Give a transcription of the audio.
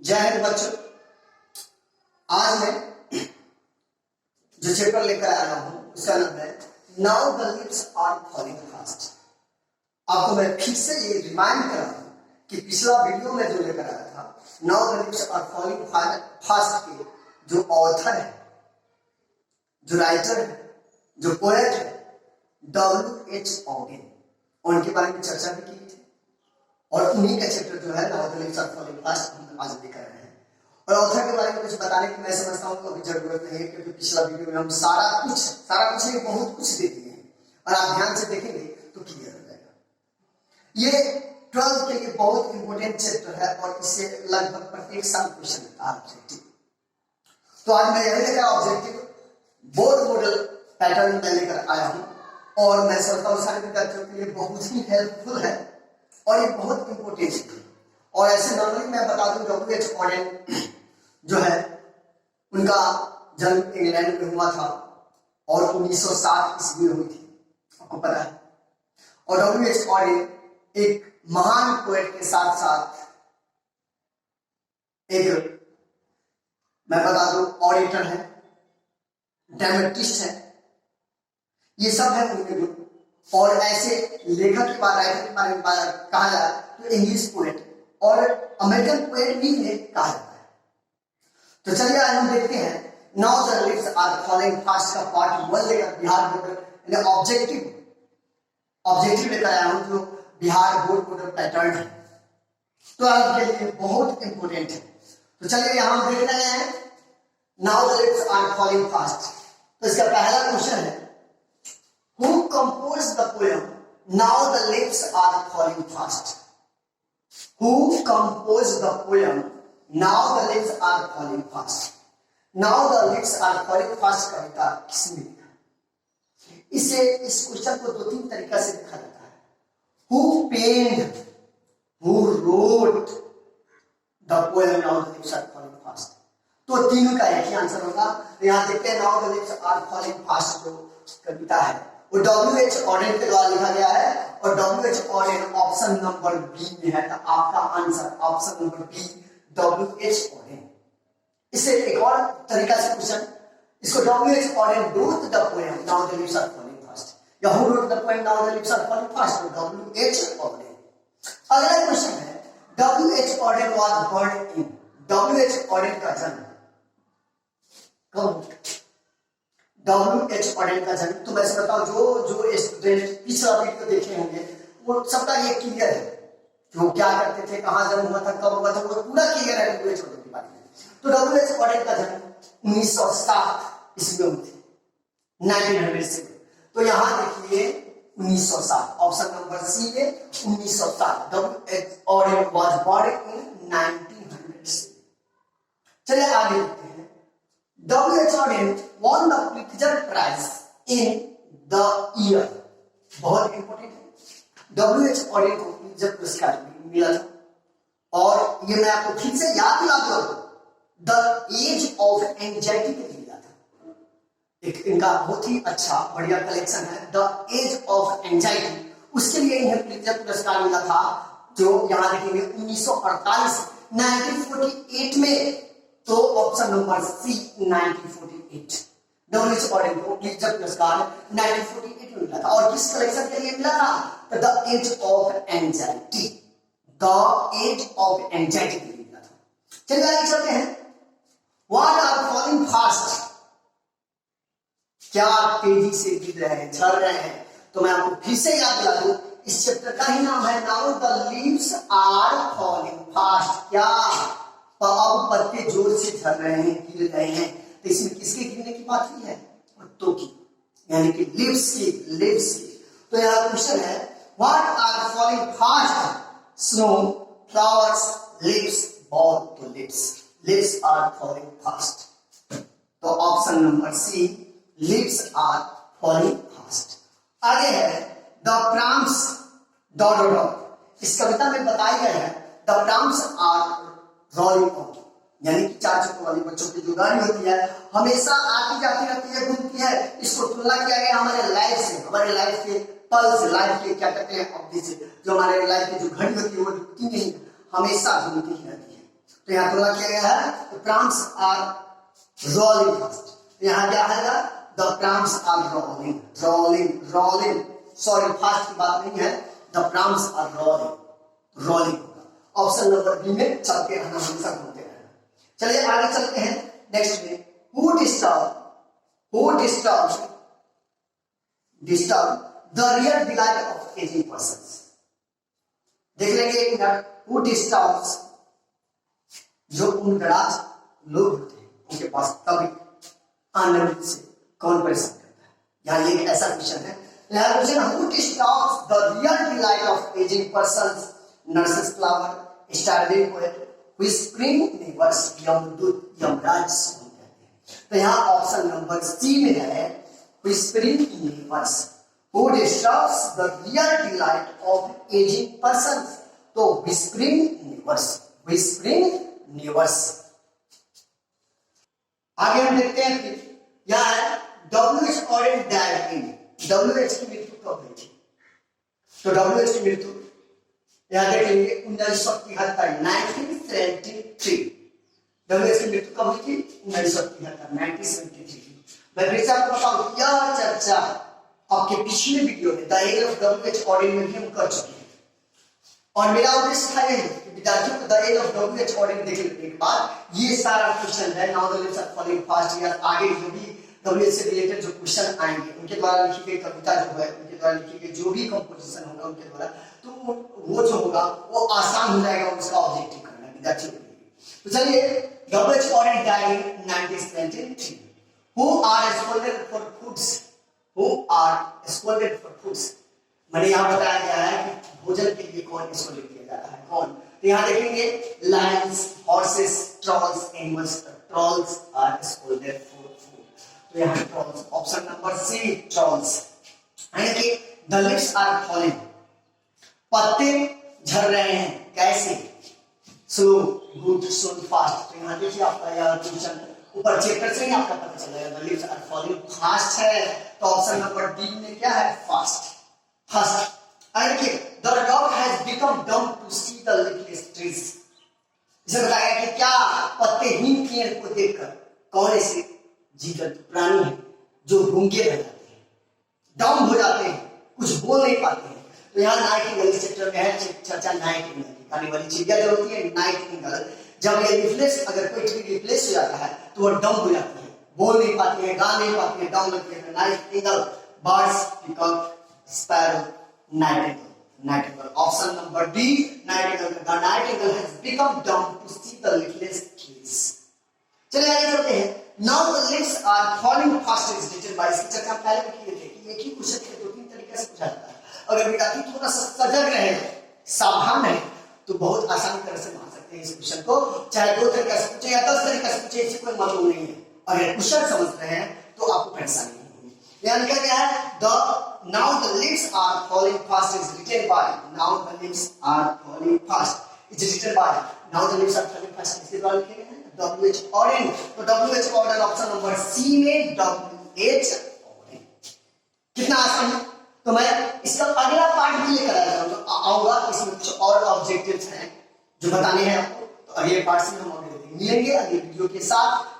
जय हिंद बच्चों। आज मैं जो चैप्टर लेकर आया हूं उसका नाम है now the lips are falling fast. आपको मैं फिर से ये रिमाइंड करा दूं कि पिछला वीडियो में जो लेकर आया था now the lips are falling fast के जो ऑथर है, जो राइटर है, जो पोएट है W.H. ऑडेन, उनके बारे में चर्चा भी की थी और उन्हीं का चैप्टर जो है now the lips are falling fast हम आज लेकर आए हैं। और ऑथर के बारे में कुछ बताने की मैं समझता हूँ अभी जरूरत नहीं है, क्योंकि पिछला वीडियो में हम सारा कुछ नहीं बहुत कुछ दे दिए हैं और आप ध्यान से देखेंगे तो क्लियर हो जाएगा। ये 12 के लिए बहुत इंपॉर्टेंट चैप्टर है और इससे लगभग प्रत्येक साल क्वेश्चन आता है ऑब्जेक्टिव। तो आज मैं यही लेकर ऑब्जेक्टिव बोर्ड मॉडल पैटर्न में लेकर आया हूँ और मैं सोचता हूँ सारे विद्यार्थियों के लिए बहुत ही हेल्पफुल है और ये बहुत इंपॉर्टेंट है। और ऐसे नॉर्मली मैं बता दूं W.H. ऑडेन जो है उनका जन्म इंग्लैंड में हुआ था और 1960 ईस्वी में हुई थी, आपको पता है। और W.H. ऑडेन एक महान पोएट के साथ साथ एक मैं बता दूं ऑडिटर है, ड्रामेटिस्ट है, ये सब है उनके गुण। और ऐसे लेखक के बारे राइटर के बारे में कहा जाए तो इंग्लिश पोएट और अमेरिकन पोएट भी इन्हें कहा जाता है। तो चलिए आज हम देखते हैं now the lips are falling fast का पार्ट 1 लेकर बिहार बोर्ड ऑब्जेक्टिव लेकर आया हूं जो बिहार बोर्ड मॉडल पैटर्न है, तो आपके लिए बहुत इंपॉर्टेंट है। तो चलिए यहां हम देख रहे हैं now the lips are falling fast. तो इसका पहला क्वेश्चन है Who composed the poem Now the Lips Are Falling Fast? Who composed the poem Now the Lips Are Falling Fast? Now the Lips Are Falling Fast कविता किसने लिखा? इसे इस question को 2-3 तरीका से लिखा जाता है। Who penned, who wrote the poem Now the Lips Are Falling Fast? तो तीनों का एक ही आंसर होगा। यहाँ देखते हैं Now the Lips Are Falling Fast जो कविता है वो W.H. ऑडेन के द्वारा लिखा गया है और W.H. Odean option number B में है, तो आपका answer option number B W.H. Auden. इससे एक और तरीका से क्वेश्चन, इसको W.H. Auden wrote the poem Now the Lips Are Falling Fast या who wrote the poem Now the Lips Are Falling Fast, तो W.H. ऑडेन। अगला क्वेश्चन है W.H. Odean was born in, W.H. Odean का जन्म कब? W.H. Odean का जन्म, तो मैं समझता हूं जो स्टूडेंट पिछला वीडियो देखे होंगे वो सबका ये क्लियर है कि वो क्या करते थे, कहां जन्म हुआ था, कब हुआ था, वो पूरा क्लियर है W.H. ऑडेन के बारे में। तो W.H. ऑडेन का जन्म 1907 ईस्वी में थी, 1900 से। तो यहां देखिए 1907 ऑप्शन नंबर सी है 1907 W.H. Odean was born in 1900 से। चलिए आगे देखते हैं। W.H. Odean won the Pulitzer Prize in the year, बहुत इंपॉर्टेंट है। W.H. ऑडेन को पुलित्जर पुरस्कार मिला था और ये मैं आपको फिर से याद दिला दूं, द एज ऑफ एंजाइटी के लिए मिला था। एक इनका बहुत ही अच्छा बढ़िया कलेक्शन है द एज ऑफ एंजाइटी, उसके लिए इन्हें पुलित्जर पुरस्कार मिला था जो यहाँ देखेंगे 1948 1948 में, तो option number C 1948 W.H. Auden को पुलित्जर पुरस्कार 1948 में मिला था। और किस कलेक्शन के लिए मिला था? तो the age of anxiety, the age of anxiety के लिए मिला था। चलिए आगे चलते हैं। व्हाट आर फॉलिंग फास्ट, क्या तेजी से गिर रहे हैं, झड़ रहे हैं? तो मैं आपको फिर से याद दिला दूं, इस चैप्टर का ही नाम है now the leaves are falling fast. क्या अब पत्ते जोर से झड़ रहे हैं, गिर रहे हैं, तो इसमें किसके गिरने की बात हुई है? पत्तों की, यानी कि लीव्स की। तो यह क्वेश्चन है what are falling fast, snow, flowers, leaves, ball, तो लीव्स आर फॉलिंग फास्ट, तो option number C leaves are falling fast. आगे है द प्राम्स डॉट डॉट, इस कविता में बताए गए हैं the prams are rolling on, यानी कि 4 चक्कर वाली बच्चों की जो गाड़ी होती है हमेशा आती जाती रहती है, घूमती है। इसको तुलना किया गया हमारे लाइफ से, हमारे लाइफ के पल से, लाइफ के क्या कहते हैं अवधि से। जो हमारे लाइफ की जो घड़ी होती है वो रुकती नहीं, हमेशा घूमती ही रहती है। तो यहाँ तुलना किया गया है, the prams are rolling fast. तो यहाँ क्या आएगा, the prams are rolling, rolling rolling, sorry fast की बात नहीं है, the prams are rolling, rolling होगा। ऑप्शन नंबर बी में चलते रहना, हमेशा घूमते रहना। चलिए आगे चलते हैं नेक्स्ट में, who disturb the real delight of ageing persons. देख लेंगे एक मिनट, हु डिस्टर्ब्स, जो उनगराज लोग होते हैं उनके पास तभी आनंद से कौन परेशान करता है। यहाँ ये ऐसा क्वेश्चन है, question who disturbs the real delight of ageing persons, nurses flower, starving poet, whispering neighbours, यमदूत, यमराज कहते हैं। तो यहाँ ऑप्शन नंबर सी में है whispering neighbours, who disturbs the real delight of ageing persons. तो व्हिस्परिंग नेबर्स, व्हिस्परिंग नेबर्स। आगे हम देखते हैं कि यह है WH ऑरेंज डाइड इन, WH की मृत्यु कब हुई थी? तो WH की मृत्यु यहाँ देखेंगे 1973, 1973। WH की मृत्यु कब हुई थी? 1973। मैं फिर से आपको बताऊं, यह चर्चा आपके पिछले वीडियो में द एज ऑफ WH ऑरेंज में भी हम कर चुके हैं, और मेरा उद्देश्य था यही कि विद्यार्थियों को द एज ऑफ WH ऑरेंज देख लेने के बाद ये सारा क्वेश्चन है, now the leaves are following fast, या आगे जो भी WH से रिलेटेड जो क्वेश्चन आएंगे उनके द्वारा लिखी गई कविता जो है, उनके द्वारा लिखी गई जो भी कंपोजिशन होगा उनके द्वारा, तो वो जो होगा वो आसान हो जाएगा उसका ऑब्जेक्टिव करना विद्यार्थियों के लिए। तो चलिए, WH ऑरेंज died in 1973। Who are scolded for foods, who are scolded for foods, मैंने यहाँ बताया गया है कि भोजन के लिए कौन स्कॉल्डेड किया जाता है, कौन? तो यहाँ देखेंगे lions, horses, trolls, animals, trolls are scolded for food. तो यहाँ trolls, option number C trolls. यानी कि द लीव्स आर फॉलिंग, पत्ते झड़ रहे हैं, कैसे? स्लो, गुड, सून, फास्ट। तो यहाँ देखिए आपका यह क्वेश्चन ऊपर चैप्टर से ही आपका पता चल जाएगा, the leaves are falling fast है, तो ऑप्शन नंबर डी में क्या है? Fast, fast. And the dog has become dumb to see the leafless trees. इसे बताया कि क्या पत्तेहीन पेड़ को देखकर कौन ऐसे जीव प्राणी है जो गूंगे रह जाते हैं, डम हो जाते हैं, कुछ बोल नहीं पाते हैं। तो यहाँ नाइटिंगेल इस चैप्टर में है चर्चा नाइटिंगेल की, खाने वाली चिड़िया जो होती है नाइटिंगेल, जब ये लिफलेस, अगर कोई ट्री लिफलेस हो जाता है तो वो डम हो जाती है, बोल नहीं पाती है, गा नहीं पाती है, डम लगती है। Nightingale, birds become sparrow, nightingale, nightingale. Option number D nightingale, the nightingale has become dumb to see the leafless trees. चलिए आगे चलते हैं। Now the leaves are falling fast is written by, इसकी चर्चा पहले भी किए थे कि एक ही क्वेश्चन के दो तीन तरीके से पूछा जाता है। अगर विद्यार्थी थोड़ा सा सजग रहे, सावधान रहे, तो बहुत आसानी तरह से मान सकते हैं इस क्वेश्चन को, चाहे 2 तरीके से पूछे या 10 तरीके से पूछे, इससे कोई मतलब नहीं है। अगर क्वेश्चन समझ रहे हैं तो आपको परेशानी नहीं होगी। यहाँ लिखा गया है the now the leaves are falling fast is written by, now the leaves are falling fast is written by, now the leaves are falling fast इसके द्वारा लिखे गए हैं WH ऑरेंज। तो WH orange option number C में WH orange. कितना आसान है। तो मैं इसका अगला पार्ट भी लेकर आऊंगा, इसमें कुछ और ऑब्जेक्टिव्स हैं जो बताने हैं आपको, तो अगले पार्ट से हम मिलेंगे अगले वीडियो के साथ।